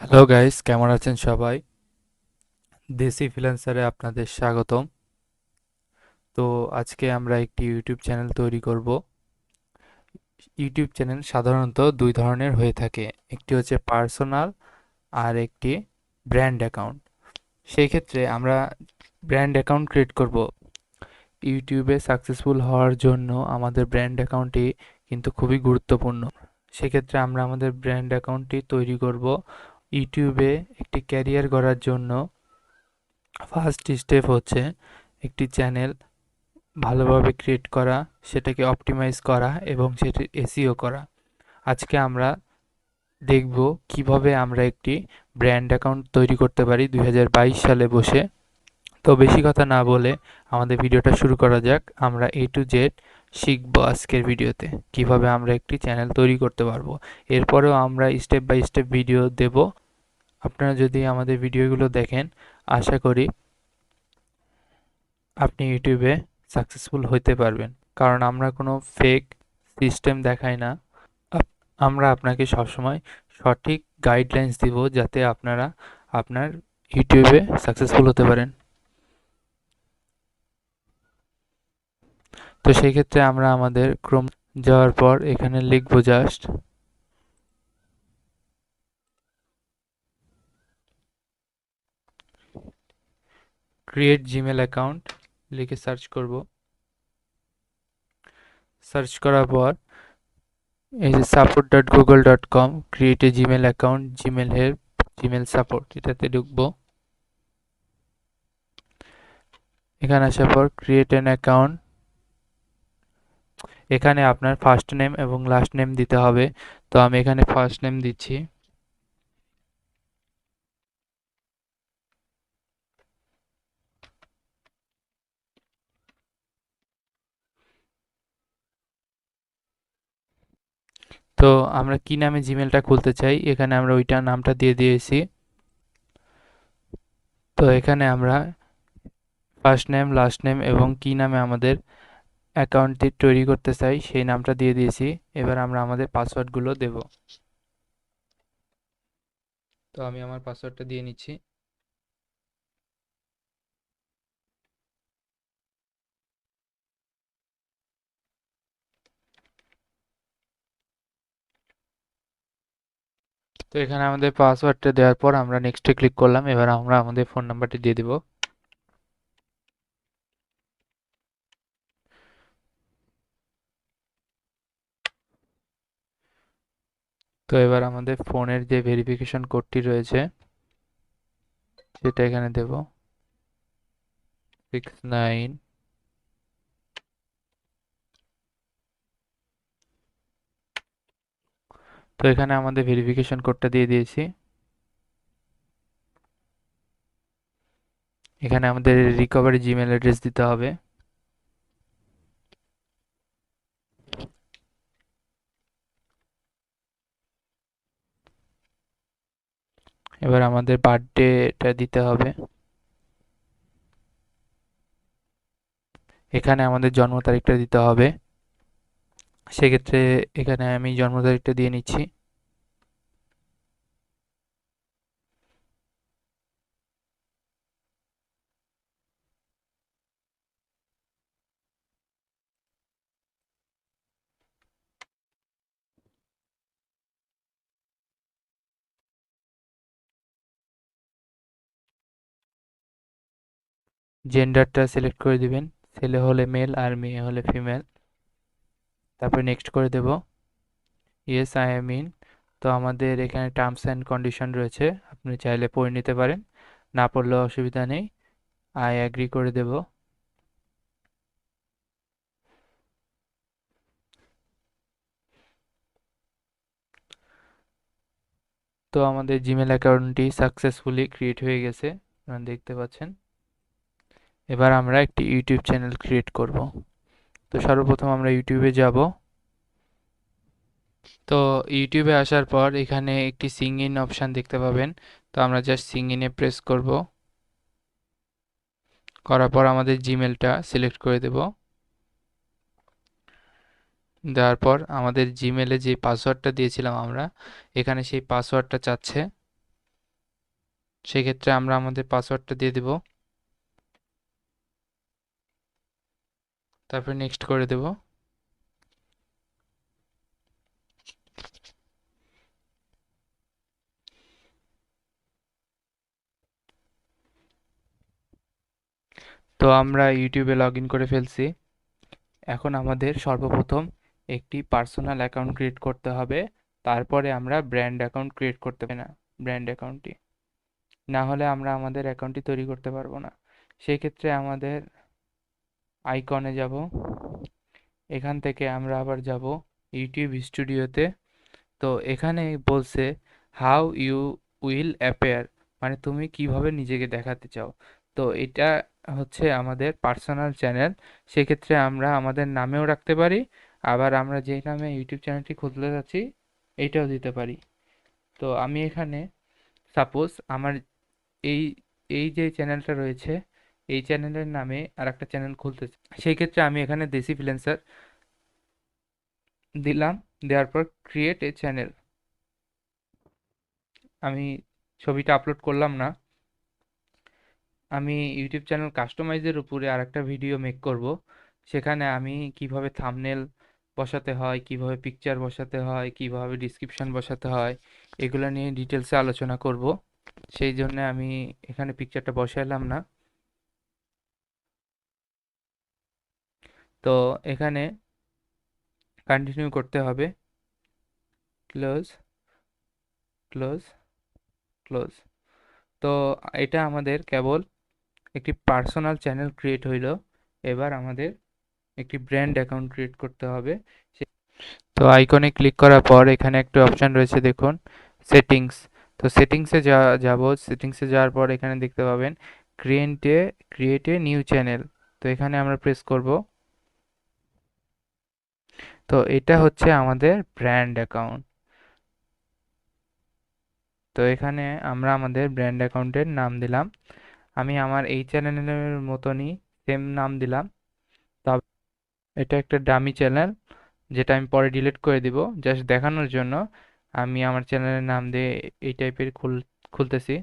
Hello guys, কেমন আছেন সবাই? দেশি ফ্রিল্যান্সারে আপনাদের স্বাগতম। তো আজকে আমরা একটি ইউটিউব চ্যানেল তৈরি করব। ইউটিউব চ্যানেল সাধারণত দুই ধরনের হয়ে থাকে, একটি হচ্ছে পার্সোনাল আর একটি ব্র্যান্ড অ্যাকাউন্ট। সেই ক্ষেত্রে আমরা ব্র্যান্ড অ্যাকাউন্ট ক্রিয়েট করব। ইউটিউবে সাকসেসফুল হওয়ার জন্য আমাদের ব্র্যান্ড অ্যাকাউন্টটি কিন্তু খুবই গুরুত্বপূর্ণ। সেক্ষেত্রে আমরা আমাদের ব্র্যান্ড অ্যাকাউন্টটি তৈরি করব। ইউটিউবে একটি ক্যারিয়ার গড়ার জন্য ফার্স্ট স্টেপ হচ্ছে একটি চ্যানেল ভালোভাবে ক্রিয়েট করা, সেটাকে অপটিমাইজ করা এবং সেটির এসইও করা। আজকে আমরা দেখব কিভাবে আমরা একটি ব্র্যান্ড অ্যাকাউন্ট তৈরি করতে পারি 2022 সালে বসে। তো বেশি কথা না বলে আমাদের ভিডিওটা শুরু করা যাক। আমরা এ টু জেড শিখব আজকের ভিডিওতে কিভাবে আমরা একটি চ্যানেল তৈরি করতে পারবো। এরপরেও আমরা স্টেপ বাই স্টেপ ভিডিও দেব। আপনারা যদি আমাদের ভিডিওগুলো দেখেন, আশা করি আপনি ইউটিউবে সাকসেসফুল হতে পারবেন, কারণ আমরা কোনো ফেক সিস্টেম দেখাই না। আমরা আপনাকে সবসময় সঠিক গাইডলাইন্স দিব যাতে আপনারা আপনার ইউটিউবে সাকসেসফুল হতে পারেন। তো সেই ক্ষেত্রে আমরা আমাদের ক্রোম যাওয়ার পর এখানে লিখব জাস্ট ক্রিয়েট জিমেল অ্যাকাউন্ট, লিখে সার্চ করব। সার্চ করার পর এই যে support.google.com create a Gmail account, Gmail help, Gmail support, এটাতে ঢুকবো। এখানে আসার পর ক্রিয়েট অ্যান অ্যাকাউন্ট, এখানে আপনার ফার্স্ট নেম এবং লাস্ট নেম দিতে হবে। তো আমি এখানে ফার্স্ট নেম দিচ্ছি। তো আমরা কি নামে জিমেলটা খুলতে চাই, এখানে আমরা ওইটা নামটা দিয়ে দিয়েছি। তো এখানে আমরা ফার্স্ট নেম, লাস্ট নেম এবং কি নামে আমাদের অ্যাকাউন্টটি তৈরি করতে চাই সেই নামটা দিয়ে দিয়েছি। এবার আমরা আমাদের পাসওয়ার্ডগুলো দেব। তো আমি আমার পাসওয়ার্ডটা দিয়ে নিচ্ছি। তো এখানে আমাদের পাসওয়ার্ডটা দেওয়ার পর আমরা নেক্সটে ক্লিক করলাম। এবার আমরা আমাদের ফোন নাম্বারটি দিয়ে দিব। তো এবার আমাদের ফোনের যে ভেরিফিকেশন কোডটি রয়েছে সেটা এখানে দেব, 69। তো এখানে আমাদের ভেরিফিকেশন কোডটা দিয়ে দিয়েছি। এখানে আমাদের রিকভারি জিমেল অ্যাড্রেস দিতে হবে। এবার আমাদের বার্থডেটা দিতে হবে। এখানে আমাদের জন্ম তারিখটা দিতে হবে। সেক্ষেত্রে এখানে আমি জন্ম তারিখটা দিয়ে নিচ্ছি। জেন্ডারটা সিলেক্ট করে দিবেন, ছেলে হলে মেল আর মেয়ে হলে ফিমেল। তারপরে নেক্সট করে দেব। Yes I am in. তো আমাদের এখানে টার্মস অ্যান্ড কন্ডিশন রয়েছে, আপনি চাইলে পড়ে নিতে পারেন, না পড়লেও অসুবিধা নেই। আই অ্যাগ্রি করে দেব। তো আমাদের জিমেল অ্যাকাউন্টটি সাকসেসফুলি ক্রিয়েট হয়ে গেছে, আপনারা দেখতে পাচ্ছেন। এবার আমরা একটি ইউটিউব চ্যানেল ক্রিয়েট করব। তো সর্বপ্রথম আমরা ইউটিউবে যাব। তো ইউটিউবে আসার পর এখানে একটি সিং ইন অপশান দেখতে পাবেন। তো আমরা জাস্ট সিং ইনে প্রেস করব। করার পর আমাদের জিমেলটা সিলেক্ট করে দেব। দেওয়ার পর আমাদের জিমেলে যে পাসওয়ার্ডটা দিয়েছিলাম আমরা, এখানে সেই পাসওয়ার্ডটা চাচ্ছে। সেক্ষেত্রে আমরা আমাদের পাসওয়ার্ডটা দিয়ে দেব, তারপরে নেক্সট করে দেব। তো আমরা ইউটিউবে লগ ইন করে ফেলছি। এখন আমাদের সর্বপ্রথম একটি পার্সোনাল অ্যাকাউন্ট ক্রিয়েট করতে হবে, তারপরে আমরা ব্র্যান্ড অ্যাকাউন্ট ক্রিয়েট করতে পারি না। ব্র্যান্ড অ্যাকাউন্টটি না হলে আমরা আমাদের অ্যাকাউন্টটি তৈরি করতে পারবো না। সেই ক্ষেত্রে আমাদের আইকনে যাব, এখান থেকে আমরা আবার যাব ইউটিউব স্টুডিওতে। তো এখানে বলছে হাউ ইউ উইল অ্যাপিয়ার, মানে তুমি কিভাবে নিজেকে দেখাতে চাও। তো এটা হচ্ছে আমাদের পার্সোনাল চ্যানেল, সেক্ষেত্রে আমরা আমাদের নামেও রাখতে পারি, আবার আমরা যেই নামে ইউটিউব চ্যানেলটি খুলতে যাচ্ছি এইটাও দিতে পারি। তো আমি এখানে সাপোজ আমার এই এই যে চ্যানেলটা রয়েছে এই চ্যানেলের নামে আর একটা চ্যানেল খুলতে চাই। সেই ক্ষেত্রে আমি এখানে দেশি ফ্রিল্যান্সার দিলাম, দেওয়ার পর ক্রিয়েট এ চ্যানেল। আমি ছবিটা আপলোড করলাম না, আমি ইউটিউব চ্যানেল কাস্টমাইজের উপরে আরেকটা ভিডিও মেক করব। সেখানে আমি কিভাবে থাম্বনেল বসাতে হয়, কিভাবে পিকচার বসাতে হয়, কিভাবে ডিসক্রিপশন বসাতে হয়, এগুলো নিয়ে ডিটেলসে আলোচনা করব। সেই জন্য আমি এখানে পিকচারটা বসাইলাম না। তো এখানে কন্টিনিউ করতে হবে, ক্লোজ, ক্লোজ, ক্লোজ। তো এটা আমাদের কেবল একটি পার্সোনাল চ্যানেল ক্রিয়েট হইলো। এবার আমাদের একটি ব্র্যান্ড অ্যাকাউন্ট ক্রিয়েট করতে হবে। তো আইকনে ক্লিক করার পর এখানে একটা অপশন রয়েছে দেখুন, সেটিংস। তো সেটিংসে যাব, সেটিংসে যাওয়ার পর এখানে দেখতে পাবেন ক্রিয়েট এ নিউ চ্যানেল। তো এখানে আমরা প্রেস করব। তো এটা হচ্ছে আমাদের ব্র্যান্ড অ্যাকাউন্ট। তো এখানে আমরা আমাদের ব্র্যান্ড অ্যাকাউন্টের নাম দিলাম। আমি আমার এই চ্যানেলের মতনই সেম নাম দিলাম। তবে এটা একটা ডামি চ্যানেল, যেটা আমি পরে ডিলিট করে দিব জাস্ট দেখানোর জন্য। আমি আমার চ্যানেলের নাম দিয়ে এই টাইপের খুলতেছি।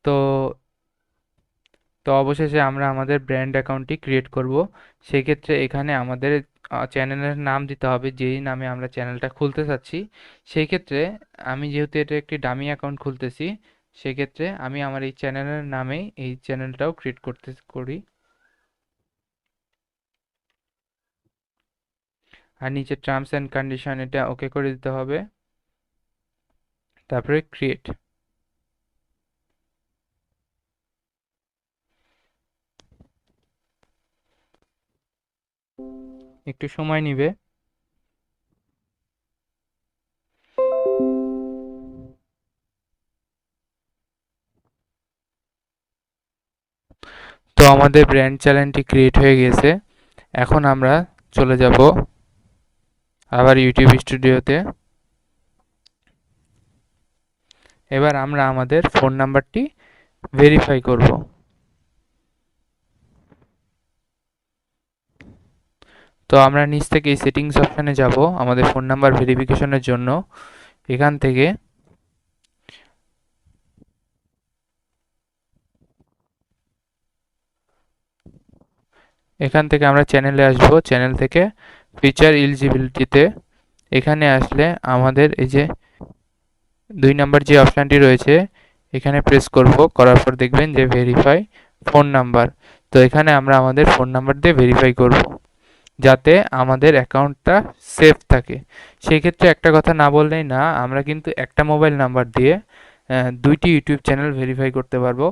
তো তো অবশেষে আমরা আমাদের ব্র্যান্ড অ্যাকাউন্টটি ক্রিয়েট করব। সেক্ষেত্রে এখানে আমাদের চ্যানেলের নাম দিতে হবে যেই নামে আমরা চ্যানেলটা খুলতে চাচ্ছি। সেই ক্ষেত্রে আমি যেহেতু এটা একটি ডামি অ্যাকাউন্ট খুলতেছি, সেক্ষেত্রে আমি আমার এই চ্যানেলের নামেই এই চ্যানেলটাও ক্রিয়েট করি। আর নিচে টার্মস অ্যান্ড কন্ডিশন এটা ওকে করে দিতে হবে, তারপরে ক্রিয়েট। একটু সময় নিবে। তো আমাদের ব্র্যান্ড চ্যানেলটি ক্রিয়েট হয়ে গেছে। এখন আমরা চলে যাব আবার ইউটিউব স্টুডিওতে। এবার আমরা আমাদের ফোন নাম্বারটি ভেরিফাই করব। তো আমরা নিচ থেকে এই সেটিংস অপশানে যাব আমাদের ফোন নাম্বার ভেরিফিকেশনের জন্য। এখান থেকে আমরা চ্যানেলে আসব, চ্যানেল থেকে ফিচার এলিজিবিলিটিতে এখানে আসলে আমাদের এই যে 2 নাম্বার যে অপশানটি রয়েছে এখানে প্রেস করব, করার পর দেখবেন যে ভেরিফাই ফোন নাম্বার। তো এখানে আমরা আমাদের ফোন নাম্বার দিয়ে ভেরিফাই করব যাতে আমাদের অ্যাকাউন্টটা সেফ থাকে। সেই ক্ষেত্রে একটা কথা না বললেই না, আমরা কিন্তু একটা মোবাইল নাম্বার দিয়ে দুইটি ইউটিউব চ্যানেল ভেরিফাই করতে পারবো।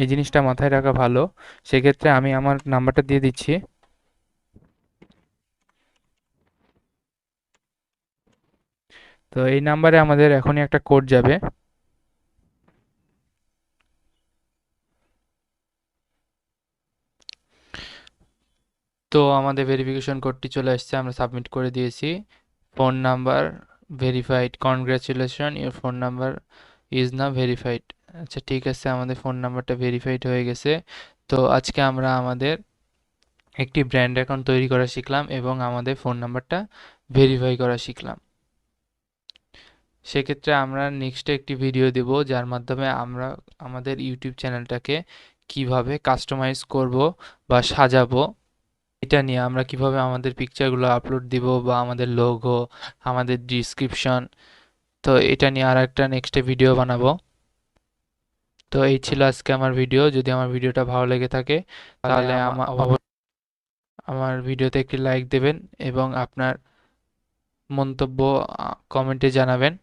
এই জিনিসটা মাথায় রাখা ভালো। সেক্ষেত্রে আমি আমার নাম্বারটা দিয়ে দিচ্ছি। তো এই নাম্বারে আমাদের এখনই একটা কোড যাবে। তো আমাদের ভেরিফিকেশন কোডটি চলে আসছে, আমরা সাবমিট করে দিয়েছি। Phone number verified, congratulation your phone number is now verified. আচ্ছা ঠিক আছে, আমাদের ফোন নাম্বারটা ভেরিফাইড হয়ে গেছে। তো আজকে আমরা আমাদের একটি ব্র্যান্ড অ্যাকাউন্ট তৈরি করা শিখলাম এবং আমাদের ফোন নাম্বারটা ভেরিফাই করা শিখলাম। সেক্ষেত্রে আমরা নেক্সটে একটি ভিডিও দেব যার মাধ্যমে আমরা আমাদের ইউটিউব চ্যানেলটাকে কিভাবে কাস্টমাইজ করব বা সাজাবো, এটা নিয়ে আমরা কিভাবে আমাদের পিকচারগুলো আপলোড দিব বা আমাদের লোগো, আমাদের ডিসক্রিপশন, তো এটা নিয়ে আর একটা নেক্সটে ভিডিও বানাবো। তো এই ছিল আজকে আমার ভিডিও। যদি আমার ভিডিওটা ভালো লেগে থাকে তাহলে আমার ভিডিওতে একটি লাইক দেবেন এবং আপনার মন্তব্য কমেন্টে জানাবেন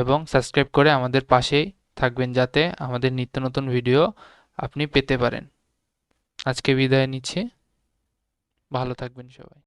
এবং সাবস্ক্রাইব করে আমাদের পাশেই থাকবেন যাতে আমাদের নিত্য নতুন ভিডিও আপনি পেতে পারেন। আজকে বিদায় নিচ্ছি। ভালো থাকবেন সবাই।